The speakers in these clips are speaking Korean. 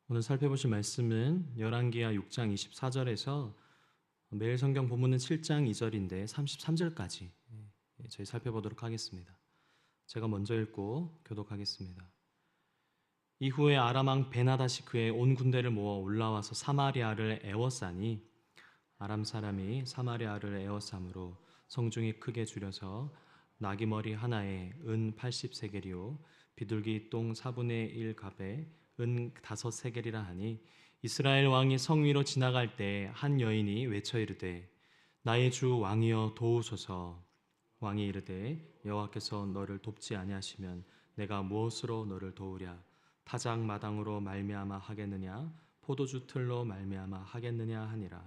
오늘 살펴보실 말씀은 열왕기하 6장 24절에서 매일 성경 본문은 7장 2절인데 33절까지 저희 살펴보도록 하겠습니다. 제가 먼저 읽고 교독하겠습니다. 이후에 아람 왕 베나다시 그의 온 군대를 모아 올라와서 사마리아를 에워싸니 아람 사람이 사마리아를 에워싸므로 성중이 크게 줄여서 나귀머리 하나에 은 80세겔이요 비둘기 똥 4분의 1 갑에 은 5세겔이라 하니 이스라엘 왕이 성 위로 지나갈 때 한 여인이 외쳐 이르되 나의 주 왕이여 도우소서. 왕이 이르되 여호와께서 너를 돕지 아니하시면 내가 무엇으로 너를 도우랴. 타작 마당으로 말미암아 하겠느냐 포도주 틀로 말미암아 하겠느냐 하니라.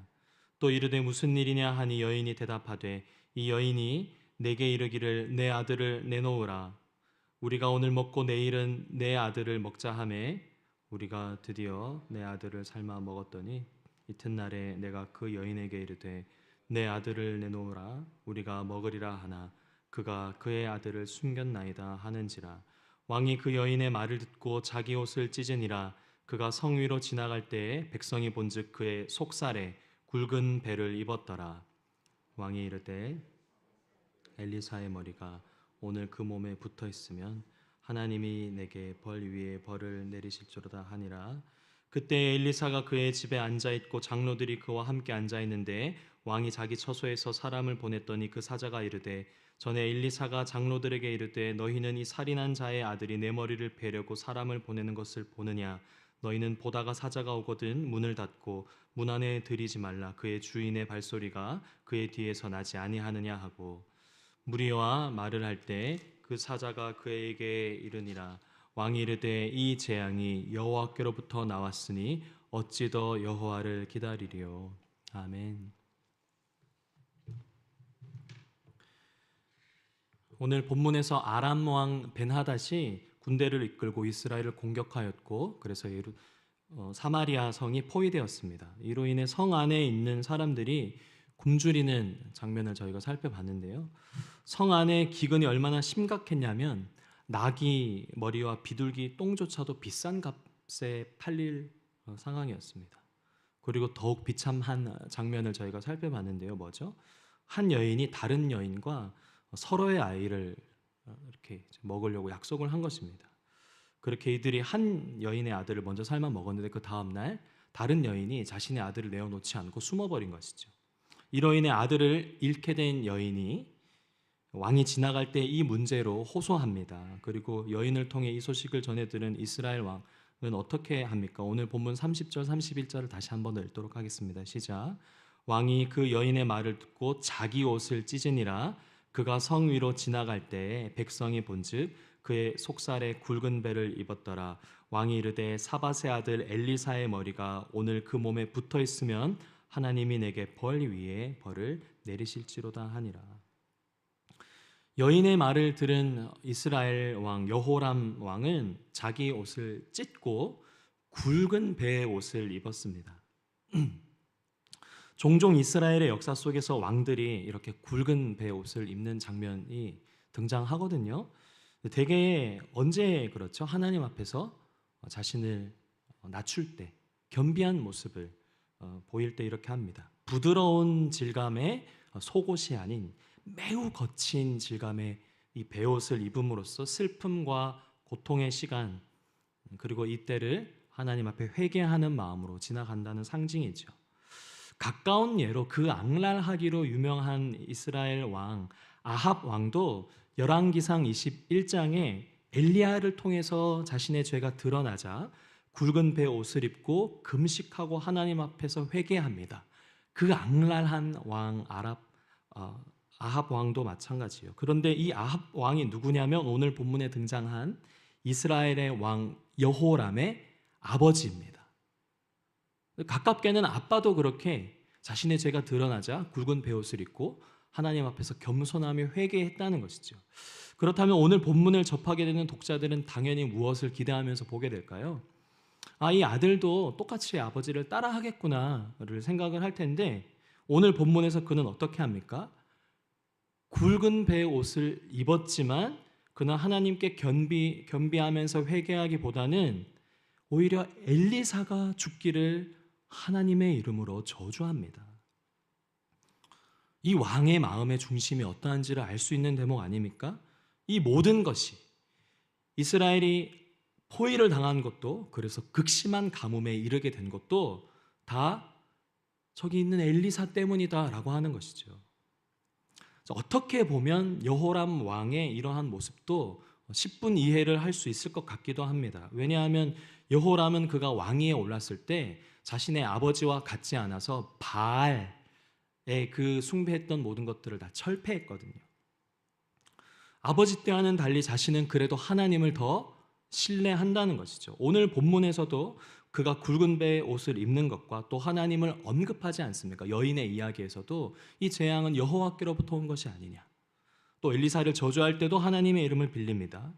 또 이르되 무슨 일이냐 하니 여인이 대답하되 이 여인이 내게 이르기를 내 아들을 내놓으라. 우리가 오늘 먹고 내일은 내 아들을 먹자 하매 우리가 드디어 내 아들을 삶아 먹었더니 이튿날에 내가 그 여인에게 이르되 내 아들을 내놓으라. 우리가 먹으리라 하나 그가 그의 아들을 숨겼나이다 하는지라. 왕이 그 여인의 말을 듣고 자기 옷을 찢으니라. 그가 성 위로 지나갈 때에 백성이 본즉 그의 속살에 굵은 배를 입었더라. 왕이 이르되 엘리사의 머리가 오늘 그 몸에 붙어 있으면 하나님이 내게 벌 위에 벌을 내리실지로다 하니라. 그때 엘리사가 그의 집에 앉아 있고 장로들이 그와 함께 앉아 있는데 왕이 자기 처소에서 사람을 보냈더니 그 사자가 이르되 전에 엘리사가 장로들에게 이르되 너희는 이 살인한 자의 아들이 내 머리를 베려고 사람을 보내는 것을 보느냐. 너희는 보다가 사자가 오거든 문을 닫고 문 안에 들이지 말라. 그의 주인의 발소리가 그의 뒤에서 나지 아니하느냐 하고 무리와 말을 할 때 그 사자가 그에게 이르니라. 왕이 이르되 이 재앙이 여호와께로부터 나왔으니 어찌 더 여호와를 기다리리요. 아멘. 오늘 본문에서 아람 왕 벤하닷이 군대를 이끌고 이스라엘을 공격하였고 그래서 사마리아 성이 포위되었습니다. 이로 인해 성 안에 있는 사람들이 굶주리는 장면을 저희가 살펴봤는데요. 성 안의 기근이 얼마나 심각했냐면 나귀 머리와 비둘기 똥조차도 비싼 값에 팔릴 상황이었습니다. 그리고 더욱 비참한 장면을 저희가 살펴봤는데요. 뭐죠? 한 여인이 다른 여인과 서로의 아이를 이렇게 먹으려고 약속을 한 것입니다. 그렇게 이들이 한 여인의 아들을 먼저 삶아 먹었는데 그 다음 날 다른 여인이 자신의 아들을 내어놓지 않고 숨어버린 것이죠. 이로 인해 아들을 잃게 된 여인이 왕이 지나갈 때 이 문제로 호소합니다. 그리고 여인을 통해 이 소식을 전해들은 이스라엘 왕은 어떻게 합니까? 오늘 본문 30절 31절을 다시 한번 읽도록 하겠습니다. 시작. 왕이 그 여인의 말을 듣고 자기 옷을 찢으니라. 그가 성 위로 지나갈 때 백성이 본즉 그의 속살에 굵은 배를 입었더라. 왕이 이르되 사밧의 아들 엘리사의 머리가 오늘 그 몸에 붙어 있으면 하나님이 내게 벌 위에 벌을 내리실지로다 하니라. 여인의 말을 들은 이스라엘 왕 여호람 왕은 자기 옷을 찢고 굵은 배의 옷을 입었습니다. 종종 이스라엘의 역사 속에서 왕들이 이렇게 굵은 배의 옷을 입는 장면이 등장하거든요. 대개 언제 그렇죠? 하나님 앞에서 자신을 낮출 때, 겸비한 모습을 보일 때 이렇게 합니다. 부드러운 질감의 속옷이 아닌 매우 거친 질감의 이 배옷을 입음으로써 슬픔과 고통의 시간 그리고 이때를 하나님 앞에 회개하는 마음으로 지나간다는 상징이죠. 가까운 예로 그 악랄하기로 유명한 이스라엘 왕 아합 왕도 열왕기상 21장에 엘리야를 통해서 자신의 죄가 드러나자 굵은 배 옷을 입고 금식하고 하나님 앞에서 회개합니다. 그 악랄한 왕 아합 왕도 마찬가지예요. 그런데 이 아합 왕이 누구냐면 오늘 본문에 등장한 이스라엘의 왕 여호람의 아버지입니다. 가깝게는 아빠도 그렇게 자신의 죄가 드러나자 굵은 베옷을 입고 하나님 앞에서 겸손하며 회개했다는 것이죠. 그렇다면 오늘 본문을 접하게 되는 독자들은 당연히 무엇을 기대하면서 보게 될까요? 이 아들도 똑같이 아버지를 따라하겠구나를 생각을 할 텐데 오늘 본문에서 그는 어떻게 합니까? 굵은 배의 옷을 입었지만 그는 하나님께 겸비하면서 회개하기보다는 오히려 엘리사가 죽기를 하나님의 이름으로 저주합니다. 이 왕의 마음의 중심이 어떠한지를 알 수 있는 대목 아닙니까? 이 모든 것이 이스라엘이 포위를 당한 것도, 그래서 극심한 가뭄에 이르게 된 것도 다 저기 있는 엘리사 때문이다라고 하는 것이죠. 어떻게 보면 여호람 왕의 이러한 모습도 10분 이해를 할 수 있을 것 같기도 합니다. 왜냐하면 여호람은 그가 왕위에 올랐을 때 자신의 아버지와 같지 않아서 바알에 그 숭배했던 모든 것들을 다 철폐했거든요. 아버지 때와는 달리 자신은 그래도 하나님을 더 신뢰한다는 것이죠. 오늘 본문에서도 그가 굵은 배의 옷을 입는 것과 또 하나님을 언급하지 않습니까? 여인의 이야기에서도 이 재앙은 여호와께로부터 온 것이 아니냐. 또 엘리사를 저주할 때도 하나님의 이름을 빌립니다.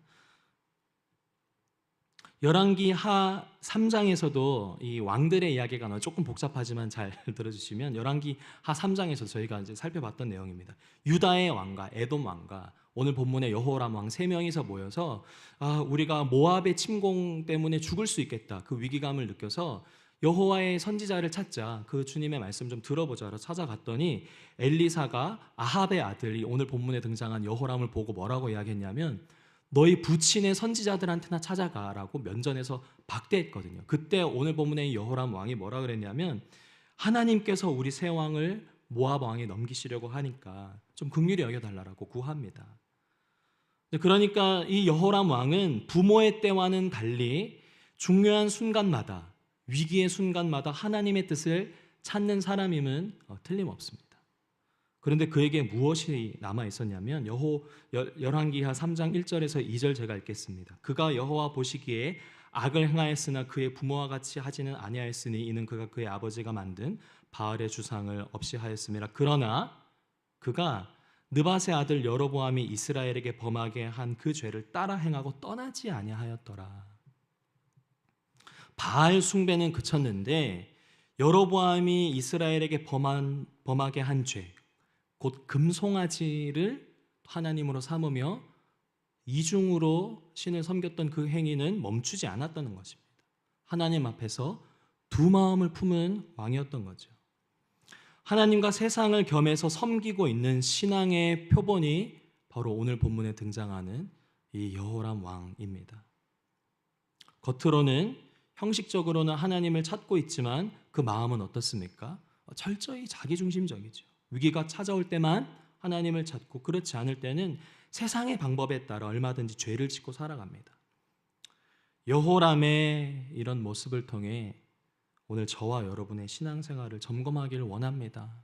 열왕기 하 3장에서도 이 왕들의 이야기가 조금 복잡하지만 잘 들어주시면 열왕기 하 3장에서 저희가 이제 살펴봤던 내용입니다. 유다의 왕과 에돔 왕과 오늘 본문의 여호람 왕 3명이서 모여서 우리가 모압의 침공 때문에 죽을 수 있겠다. 그 위기감을 느껴서 여호와의 선지자를 찾자. 그 주님의 말씀 좀 들어보자로 찾아갔더니 엘리사가 아합의 아들이 오늘 본문에 등장한 여호람을 보고 뭐라고 이야기했냐면 너희 부친의 선지자들한테나 찾아가라고 면전에서 박대했거든요. 그때 오늘 본문의 여호람 왕이 뭐라 그랬냐면 하나님께서 우리 새 왕을 모압 왕에 넘기시려고 하니까 좀 긍휼히 여겨달라고 구합니다. 그러니까 이 여호람 왕은 부모의 때와는 달리 중요한 순간마다, 위기의 순간마다 하나님의 뜻을 찾는 사람임은 틀림없습니다. 그런데 그에게 무엇이 남아 있었냐면 열왕기하 3장 1절에서 2절 제가 읽겠습니다. 그가 여호와 보시기에 악을 행하였으나 그의 부모와 같이 하지는 아니하였으니 이는 그가 그의 아버지가 만든 바알의 주상을 없이 하였음이라. 그러나 그가 느밧의 아들 여로보암이 이스라엘에게 범하게 한 그 죄를 따라 행하고 떠나지 아니하였더라. 바알 숭배는 그쳤는데 여로보암이 이스라엘에게 범하게 한 죄, 곧 금송아지를 하나님으로 삼으며 이중으로 신을 섬겼던 그 행위는 멈추지 않았다는 것입니다. 하나님 앞에서 두 마음을 품은 왕이었던 거죠. 하나님과 세상을 겸해서 섬기고 있는 신앙의 표본이 바로 오늘 본문에 등장하는 이 여호람 왕입니다. 겉으로는 형식적으로는 하나님을 찾고 있지만 그 마음은 어떻습니까? 철저히 자기중심적이죠. 위기가 찾아올 때만 하나님을 찾고 그렇지 않을 때는 세상의 방법에 따라 얼마든지 죄를 짓고 살아갑니다. 여호람의 이런 모습을 통해 오늘 저와 여러분의 신앙생활을 점검하기를 원합니다.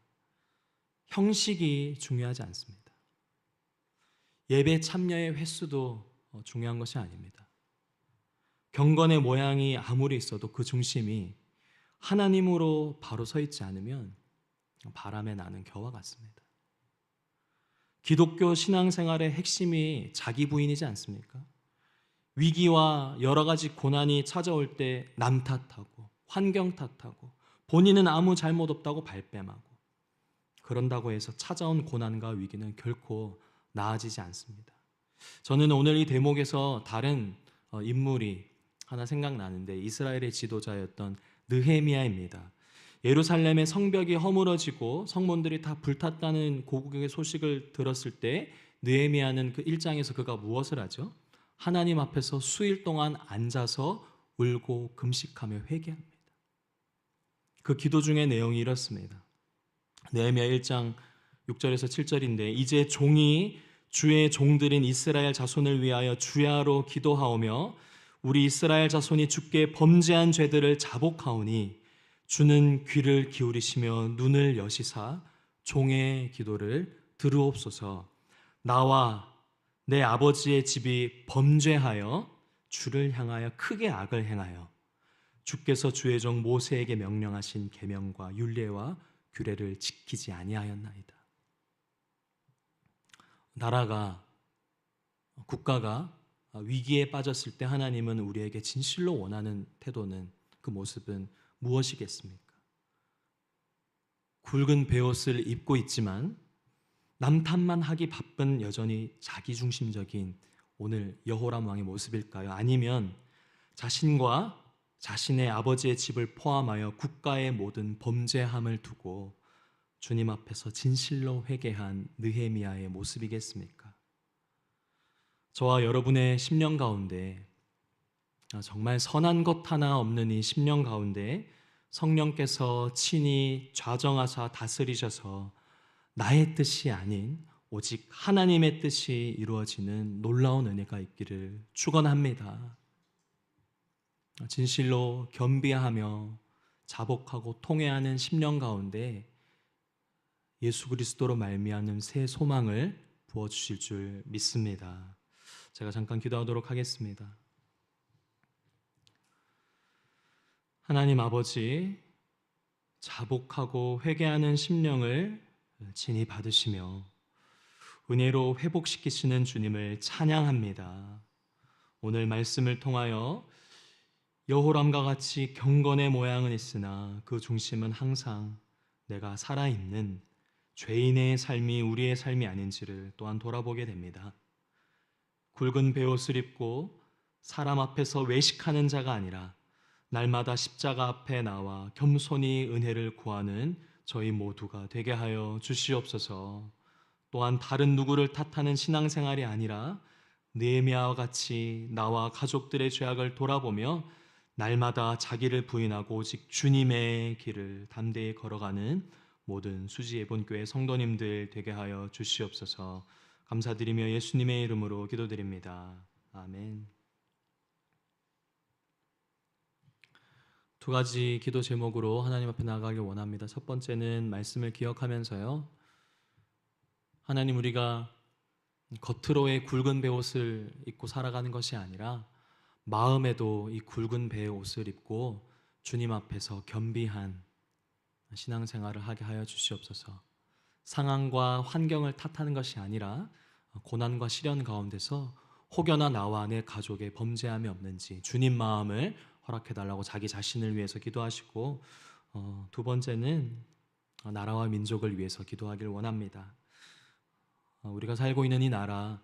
형식이 중요하지 않습니다. 예배 참여의 횟수도 중요한 것이 아닙니다. 경건의 모양이 아무리 있어도 그 중심이 하나님으로 바로 서 있지 않으면 바람에 나는 겨와 같습니다. 기독교 신앙생활의 핵심이 자기 부인이지 않습니까? 위기와 여러 가지 고난이 찾아올 때 남 탓하고 환경 탓하고 본인은 아무 잘못 없다고 발뺌하고 그런다고 해서 찾아온 고난과 위기는 결코 나아지지 않습니다. 저는 오늘 이 대목에서 다른 인물이 하나 생각나는데 이스라엘의 지도자였던 느헤미야입니다. 예루살렘의 성벽이 허물어지고 성문들이 다 불탔다는 고국의 소식을 들었을 때 느헤미야는 그 1장에서 그가 무엇을 하죠? 하나님 앞에서 수일 동안 앉아서 울고 금식하며 회개합니다. 그 기도 중의 내용이 이렇습니다. 느헤미야 1장 6절에서 7절인데 이제 종이 주의 종들인 이스라엘 자손을 위하여 주야로 기도하오며 우리 이스라엘 자손이 주께 범죄한 죄들을 자복하오니 주는 귀를 기울이시며 눈을 여시사 종의 기도를 들으옵소서. 나와 내 아버지의 집이 범죄하여 주를 향하여 크게 악을 행하여 주께서 주의 종 모세에게 명령하신 계명과 율례와 규례를 지키지 아니하였나이다. 국가가 위기에 빠졌을 때 하나님은 우리에게 진실로 원하는 태도는, 그 모습은 무엇이겠습니까? 굵은 베옷을 입고 있지만 남 탓만 하기 바쁜 여전히 자기중심적인 오늘 여호람 왕의 모습일까요? 아니면 자신과 자신의 아버지의 집을 포함하여 국가의 모든 범죄함을 두고 주님 앞에서 진실로 회개한 느헤미야의 모습이겠습니까? 저와 여러분의 심령 가운데 정말 선한 것 하나 없는 이 심령 가운데 성령께서 친히 좌정하사 다스리셔서 나의 뜻이 아닌 오직 하나님의 뜻이 이루어지는 놀라운 은혜가 있기를 축원합니다. 진실로 겸비하며 자복하고 통회하는 심령 가운데 예수 그리스도로 말미암는 새 소망을 부어주실 줄 믿습니다. 제가 잠깐 기도하도록 하겠습니다. 하나님 아버지, 자복하고 회개하는 심령을 진히 받으시며 은혜로 회복시키시는 주님을 찬양합니다. 오늘 말씀을 통하여 여호람과 같이 경건의 모양은 있으나 그 중심은 항상 내가 살아있는 죄인의 삶이 우리의 삶이 아닌지를 또한 돌아보게 됩니다. 굵은 베옷을 입고 사람 앞에서 외식하는 자가 아니라 날마다 십자가 앞에 나와 겸손히 은혜를 구하는 저희 모두가 되게 하여 주시옵소서. 또한 다른 누구를 탓하는 신앙생활이 아니라 느헤미야와 같이 나와 가족들의 죄악을 돌아보며 날마다 자기를 부인하고 오직 주님의 길을 담대히 걸어가는 모든 수지예본교회 성도님들 되게 하여 주시옵소서. 감사드리며 예수님의 이름으로 기도드립니다. 아멘. 두 가지 기도 제목으로 하나님 앞에 나아가길 원합니다. 첫 번째는 말씀을 기억하면서요, 하나님, 우리가 겉으로의 굵은 베옷을 입고 살아가는 것이 아니라 마음에도 이 굵은 베옷을 입고 주님 앞에서 겸비한 신앙생활을 하게 하여 주시옵소서. 상황과 환경을 탓하는 것이 아니라 고난과 시련 가운데서 혹여나 나와 내 가족의 범죄함이 없는지 주님 마음을 허락해달라고 자기 자신을 위해서 기도하시고, 두 번째는 나라와 민족을 위해서 기도하길 원합니다. 우리가 살고 있는 이 나라,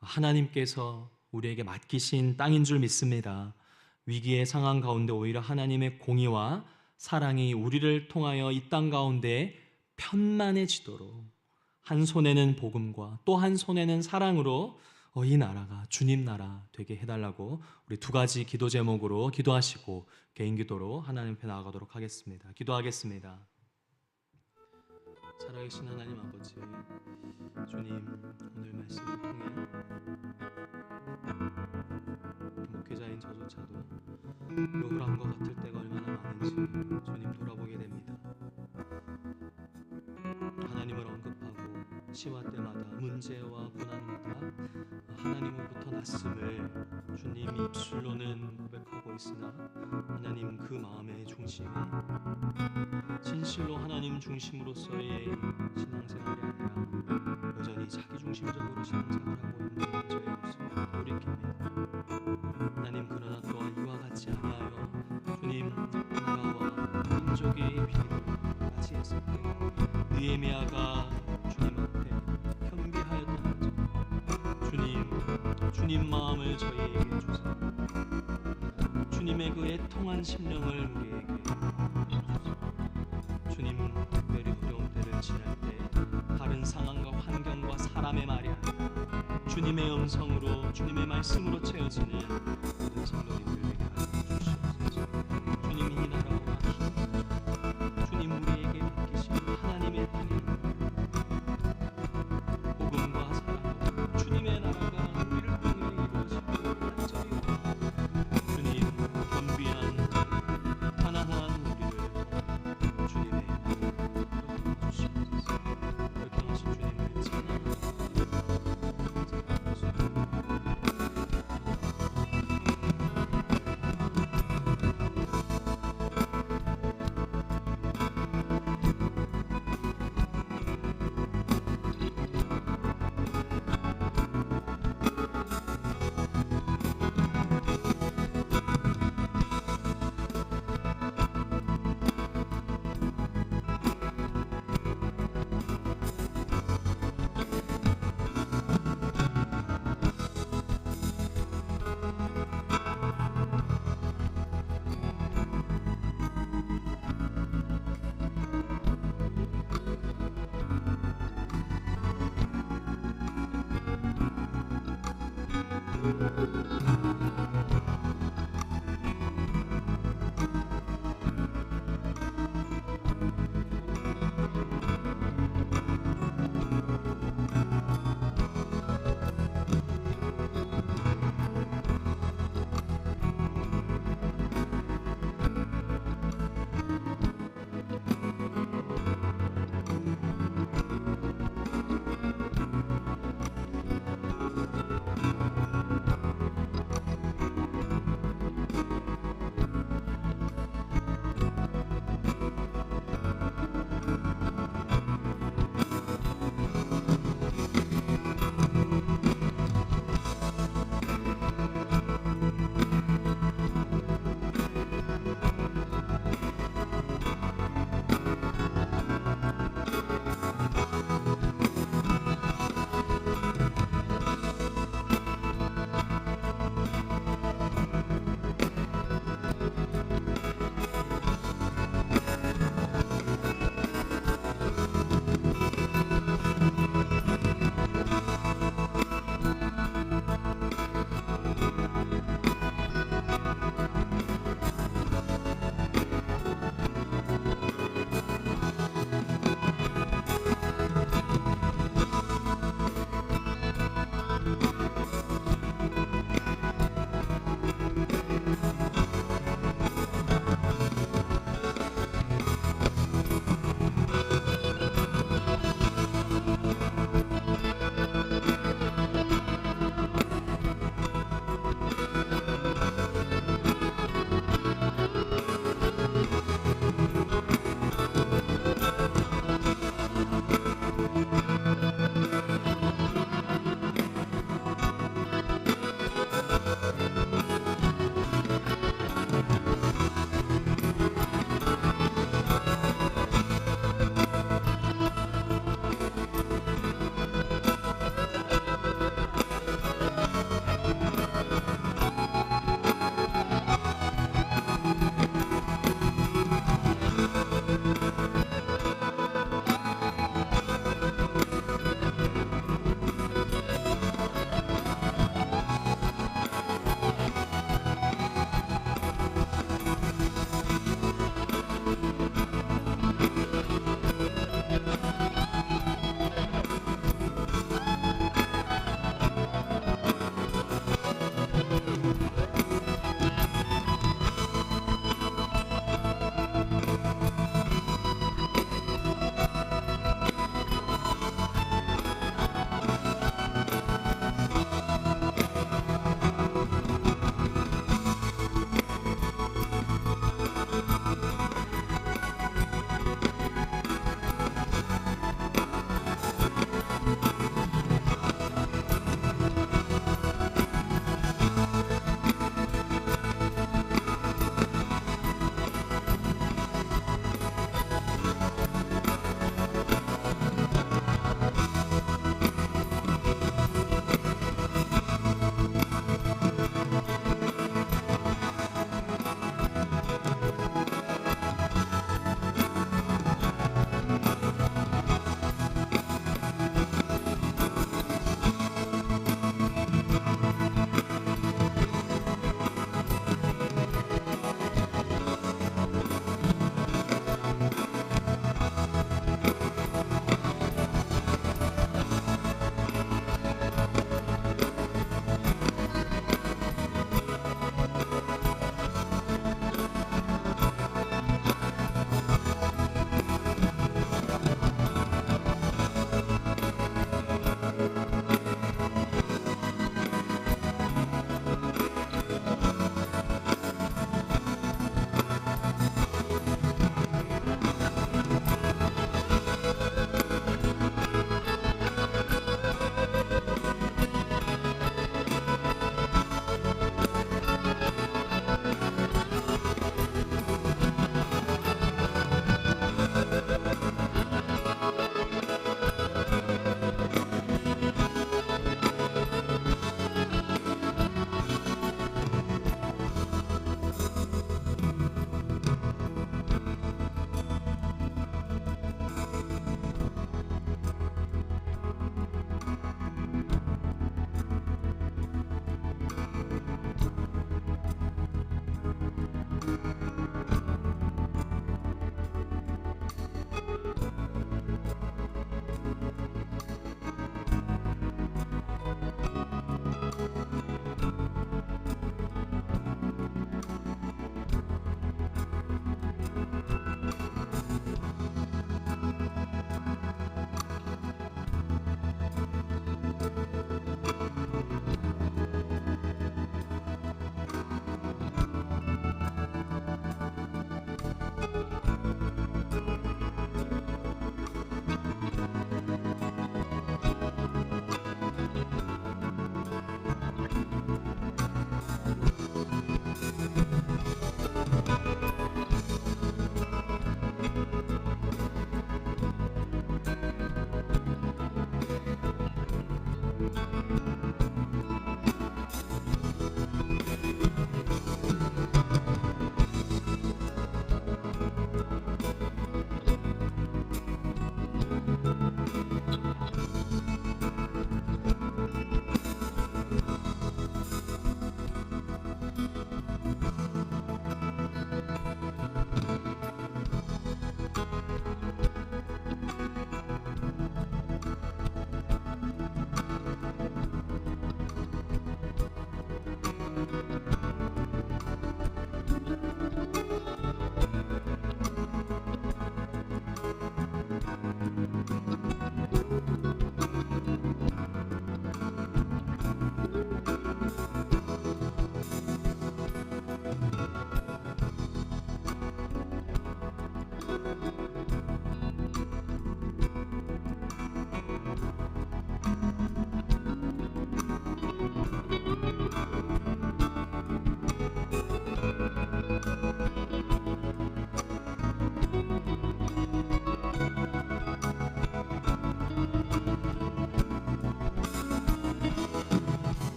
하나님께서 우리에게 맡기신 땅인 줄 믿습니다. 위기의 상황 가운데 오히려 하나님의 공의와 사랑이 우리를 통하여 이 땅 가운데 편만해지도록 한 손에는 복음과 또 한 손에는 사랑으로 이 나라가 주님 나라 되게 해달라고 우리 두 가지 기도 제목으로 기도하시고 개인 기도로 하나님 앞에 나아가도록 하겠습니다. 기도하겠습니다. 살아계신 하나님 아버지, 주님, 오늘 말씀을 통해 목회자인 저조차도 여호람과 같을 때가 얼마나 많은지 주님 돌아보게 됩니다. 하나님을 언급하고 시와 때마다 문제와 고난마다 하나님으로부터 났음을 주님이 입술로는 고백하고 있으나 하나님 그 마음의 중심에 진실로 하나님 중심으로서의 신앙생활이 아니라 여전히 자기 중심적으로 신앙생활하고 있는 저의 모습을 돌이킵니다. 하나님, 그러나 또한 이와 같지 아니하여 주님, 나라와 민족의 비밀을 맞이했을 때 느헤미야가 주님 앞에 겸비하였던 것처럼 주님 마음을 저희에게 주사 주님의 그 애통한 심령을 우리에게 주소서. 주님, 특별히 어려운 때를 지날 때 다른 상황과 환경과 사람의 말이 아니라 주님의 음성으로 주님의 말씀으로 채워지는 모든 성도님들에게 하여 주시옵소서. 주님, 이 나라와 힘, 주님 우리에게 맡기신 하나님의 땅에 복음과 사랑으로 주님의 나라가 우리를 통해 이루어지고 완전히 주님, 겸비한 가난한 우리를 주님의 나라로 주시옵소서. 그렇게 하신 주님을 찬양합니다.